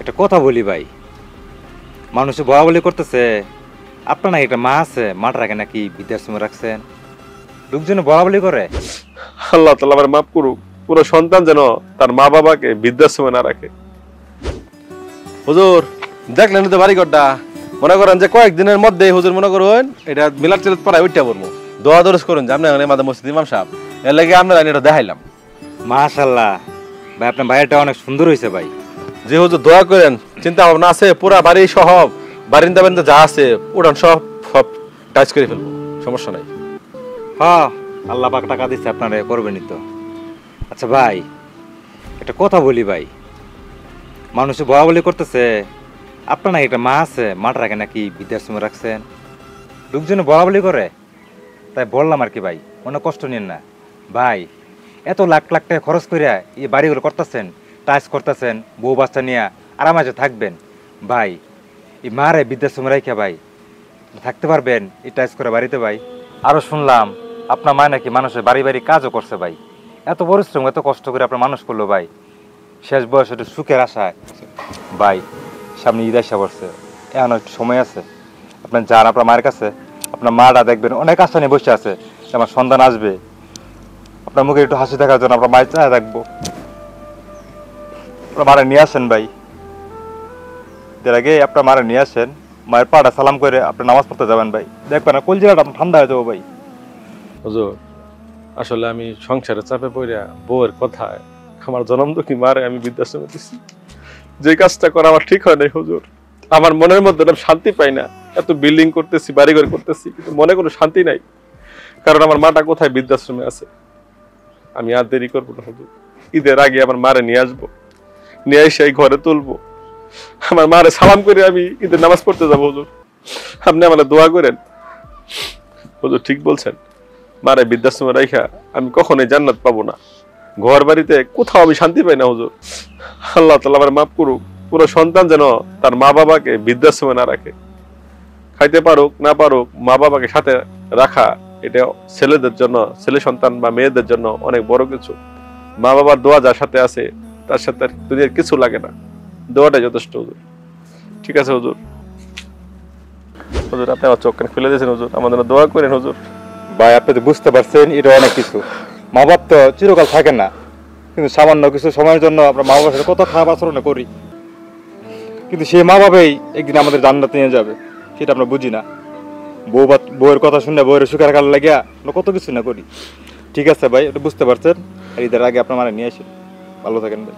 একটা কথা বলি ভাই, মানুষ বলা বলি করতেছে আপনার নাকি একটা মা আছে, মাটা রাখে নাকি বৃদ্ধাশ্রমে রাখছেন, লোকজন বলা বলি করে। আল্লাহ তাআলা আমার মাফ করুক, পুরো সন্তান যেন তার মা বাবাকে বৃদ্ধাশ্রমে না রাখে। হুজুর দেখলেন তো বাড়িঘরটা, মনে করেন যে কয়েকদিনের মধ্যে হুজুর মনে করুন এটা মিলাদ টিলাদ পড়ায় উঠতে পারবো, দোয়া দরজ করুন যে আপনি মাঝে মসজিদ ইমাম সাহেব, এর লাগে আপনার এটা দেখাইলাম। মাশাআল্লাহ ভাই, আপনার বাইরেটা অনেক সুন্দর হয়েছে ভাই। যে হুজুর দোয়া করেন, চিন্তা ভাবনা আছে পুরা বাড়ি সহ বারিন্দা বারিন্দা যা আছে উড়ান সব সব টাচ করে ফেলবো, সমস্যা নাই। হ্যাঁ, আল্লাহ পাক টাকা দিচ্ছে, আপনারা করবেনই তো। আচ্ছা ভাই, একটা কথা বলি ভাই, মানুষ বলা বলি করতেছে আপনার নাকি একটা মা আছে, মাটা রাখে নাকি বৃদ্ধাশ্রমে রাখছেন, লোকজন বলা বলি করে, তাই বললাম আর কি ভাই, মনে কষ্ট নিন না ভাই। এত লাখ লাখ টাকা খরচ করে এই বাড়িগুলো করতেছেন, টাচ করতেছেন, বউ বাচ্চা নিয়ে আরামাজে থাকবেন ভাই, এই মারে বৃদ্ধাশ্রমে রাখা ভাই থাকতে পারবেন এই টাচ করে বাড়িতে ভাই? আরও শুনলাম আপনার মা নাকি মানুষের বাড়ি বাড়ি কাজও করছে ভাই, এত পরিশ্রম এত কষ্ট করে আপনার মানুষ করলো ভাই, শেষ বয়স একটু সুখের আশায় ভাই, সামনে ঈদ আসা পড়ছে, এখন একটু সময় আছে, আপনার যান আপনার মায়ের কাছে, আপনার মাটা দেখবেন অনেক আশা নিয়ে বসে আছে যে আমার সন্তান আসবে, আপনার মুখে একটু হাসি দেখার জন্য আপনার মায়ের চায় থাকবো, আপনার মারা নিয়ে আসেন ভাই, এর আগে আপনার মারা নিয়ে আসেন, মায়ের পাটা সালাম করে আপনি নামাজ পড়তে যাবেন ভাই, দেখবেন না কলজিরাটা আপনার ঠান্ডা হয়ে যাবো ভাই। হুজুর আসলে আমি সংসারে চাপে পড়ে বউয়ের কথায় আমার জনম দুঃখী মারে আমি বৃদ্ধাশ্রমে দিচ্ছি, যে কাজটা করা আমার ঠিক হয় নাই হুজুর। আমার মনের মধ্যে শান্তি পাই না, এত বিল্ডিং করতেছি বাড়িঘর করতেছি কিন্তু মনে কোনো শান্তি নাই, কারণ আমার মাটা কোথায় বৃদ্ধাশ্রমে আছে। আমি আর দেরি করবো না হুজুর, ঈদের আগে আমার মারে নিয়ে আসবো, নিয়ে এসে এই ঘরে তুলবো, আমার মারে সালাম করে আমি ঈদের নামাজ পড়তে যাবো হুজুর, আপনি আমার দোয়া করেন। হুজুর ঠিক বলছেন, মারে বৃদ্ধাশ্রমে রাইখা আমি কখনোই জান্নাত পাবো না, ঘর বাড়িতে কোথাও আমি শান্তি পাই না হুজুর। আল্লাহ তাআলা আমার মাফ করুক, পুরো সন্তান যেন তার মা বাবাকে বৃদ্ধাশ্রমে না রাখে, খাইতে পারুক না পারুক মা বাবাকে সাথে রাখা, এটা ছেলেদের জন্য, ছেলে সন্তান বা মেয়েদের জন্য অনেক বড় কিছু। মা বাবার দোয়া যার সাথে আছে তার সাথে দুনিয়ার কিছু লাগে না, দোয়াটাই যথেষ্ট হুজুর। ঠিক আছে হুজুর, হুজুর আপনি আমার চোখ কান খুলে দিয়েছেন হুজুর, আমাদের দোয়া করেন হুজুর। ভাই আপনি তো বুঝতে পারছেন এটা অনেক কিছু, মা বাপ তো চিরকাল থাকে না, কিন্তু সামান্য কিছু সময়ের জন্য আমরা মা বাবার সাথে কত খারাপ আচরণ করি, কিন্তু সেই মা বাবাই একদিন আমাদের জান্নাতে নিয়ে যাবে, সেটা আমরা বুঝি না। বউয়ের কথা শুনে বউয়ের সুখের কাল লাগিয়া আমরা কত কিছু না করি। ঠিক আছে ভাই, এটা বুঝতে পারছেন, আর ঈদের আগে আপনার মানে নিয়ে আসেন, ভালো থাকেন ভাই।